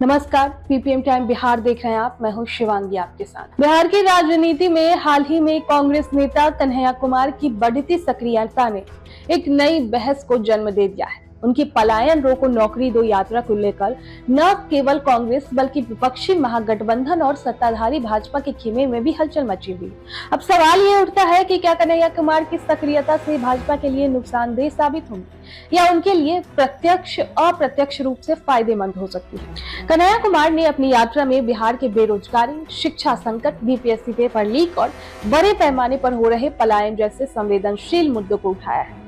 नमस्कार, ppm time Bihar देख रहे हैं आप। मैं हूं शिवांगी आपके साथ। बिहार की राजनीति में हाल ही में कांग्रेस नेता कन्हैया कुमार की बढ़ती सक्रियता ने एक नई बहस को जन्म दे दिया है। उनकी पलायन रोको नौकरी दो यात्रा को लेकर न केवल कांग्रेस बल्कि विपक्षी महागठबंधन और सत्ताधारी भाजपा के खेमे में भी हलचल मची हुई। अब सवाल ये उठता है कि क्या कन्हैया कुमार की सक्रियता से भाजपा के लिए नुकसानदेह साबित होंगी या उनके लिए प्रत्यक्ष अप्रत्यक्ष रूप से फायदेमंद हो सकती है। कन्हैया कुमार ने अपनी यात्रा में बिहार के बेरोजगारी, शिक्षा संकट, बीपीएससी पेपर लीक और बड़े पैमाने पर हो रहे पलायन जैसे संवेदनशील मुद्दों को उठाया है।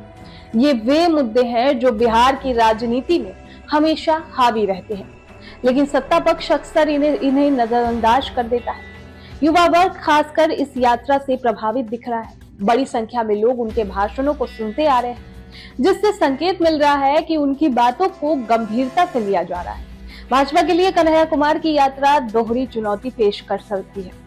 ये वे मुद्दे हैं जो बिहार की राजनीति में हमेशा हावी रहते हैं, लेकिन सत्ता पक्ष अक्सर इन्हें नजरअंदाज कर देता है। युवा वर्ग खासकर इस यात्रा से प्रभावित दिख रहा है। बड़ी संख्या में लोग उनके भाषणों को सुनते आ रहे हैं, जिससे संकेत मिल रहा है कि उनकी बातों को गंभीरता से लिया जा रहा है। भाजपा के लिए कन्हैया कुमार की यात्रा दोहरी चुनौती पेश कर सकती है।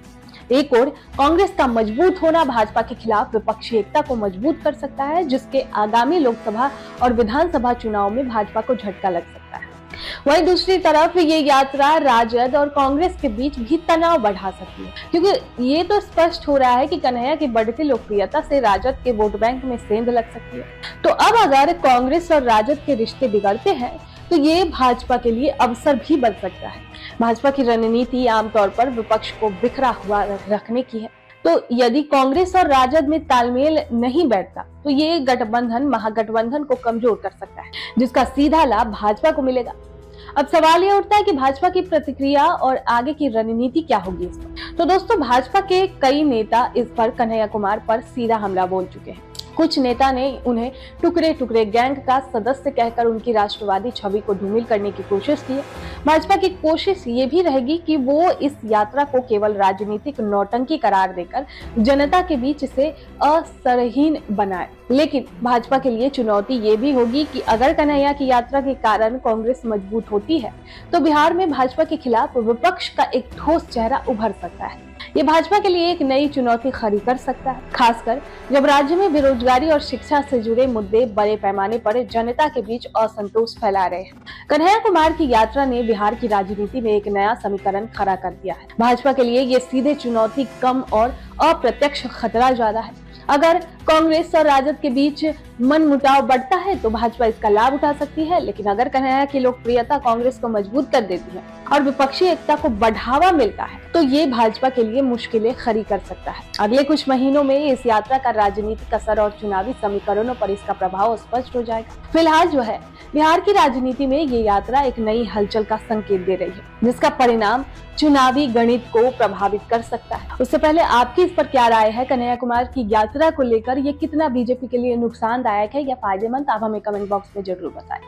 एक ओर कांग्रेस का मजबूत होना भाजपा के खिलाफ विपक्षी एकता को मजबूत कर सकता है, जिसके आगामी लोकसभा और विधानसभा चुनाव में भाजपा को झटका लग सकता है। वहीं दूसरी तरफ ये यात्रा राजद और कांग्रेस के बीच भी तनाव बढ़ा सकती है, क्योंकि ये तो स्पष्ट हो रहा है कि कन्हैया की बढ़ती लोकप्रियता से राजद के वोट बैंक में सेंध लग सकती है। तो अब अगर कांग्रेस और राजद के रिश्ते बिगड़ते हैं तो ये भाजपा के लिए अवसर भी बन सकता है। भाजपा की रणनीति आमतौर पर विपक्ष को बिखरा हुआ रखने की है, तो यदि कांग्रेस और राजद में तालमेल नहीं बैठता तो ये गठबंधन महागठबंधन को कमजोर कर सकता है, जिसका सीधा लाभ भाजपा को मिलेगा। अब सवाल ये उठता है कि भाजपा की प्रतिक्रिया और आगे की रणनीति क्या होगी इस पर। तो दोस्तों, भाजपा के कई नेता इस पर कन्हैया कुमार पर सीधा हमला बोल चुके हैं। कुछ नेता ने उन्हें टुकड़े टुकड़े गैंग का सदस्य कहकर उनकी राष्ट्रवादी छवि को धूमिल करने की कोशिश की है। भाजपा की कोशिश ये भी रहेगी कि वो इस यात्रा को केवल राजनीतिक नौटंकी करार देकर जनता के बीच इसे असरहीन बनाए। लेकिन भाजपा के लिए चुनौती ये भी होगी कि अगर कन्हैया की यात्रा के कारण कांग्रेस मजबूत होती है तो बिहार में भाजपा के खिलाफ विपक्ष का एक ठोस चेहरा उभर सकता है। ये भाजपा के लिए एक नई चुनौती खड़ी कर सकता है, खासकर जब राज्य में बेरोजगारी और शिक्षा से जुड़े मुद्दे बड़े पैमाने पर जनता के बीच असंतोष फैला रहे हैं। कन्हैया कुमार की यात्रा ने बिहार की राजनीति में एक नया समीकरण खड़ा कर दिया है। भाजपा के लिए ये सीधे चुनौती कम और अप्रत्यक्ष खतरा ज्यादा है। अगर कांग्रेस और राजद के बीच मनमुटाव बढ़ता है तो भाजपा इसका लाभ उठा सकती है, लेकिन अगर कन्हैया की लोकप्रियता कांग्रेस को मजबूत कर देती है और विपक्षी एकता को बढ़ावा मिलता है तो ये भाजपा के लिए मुश्किलें खड़ी कर सकता है। अगले कुछ महीनों में इस यात्रा का राजनीतिक असर और चुनावी समीकरणों पर इसका प्रभाव स्पष्ट हो जाएगा। फिलहाल जो है बिहार की राजनीति में ये यात्रा एक नई हलचल का संकेत दे रही है, जिसका परिणाम चुनावी गणित को प्रभावित कर सकता है। उससे पहले आपकी इस पर क्या राय है? कन्हैया कुमार की यात्रा को लेकर ये कितना बीजेपी के लिए नुकसानदायक है या फायदेमंद? आप हमें कमेंट बॉक्स में जरूर बताएं।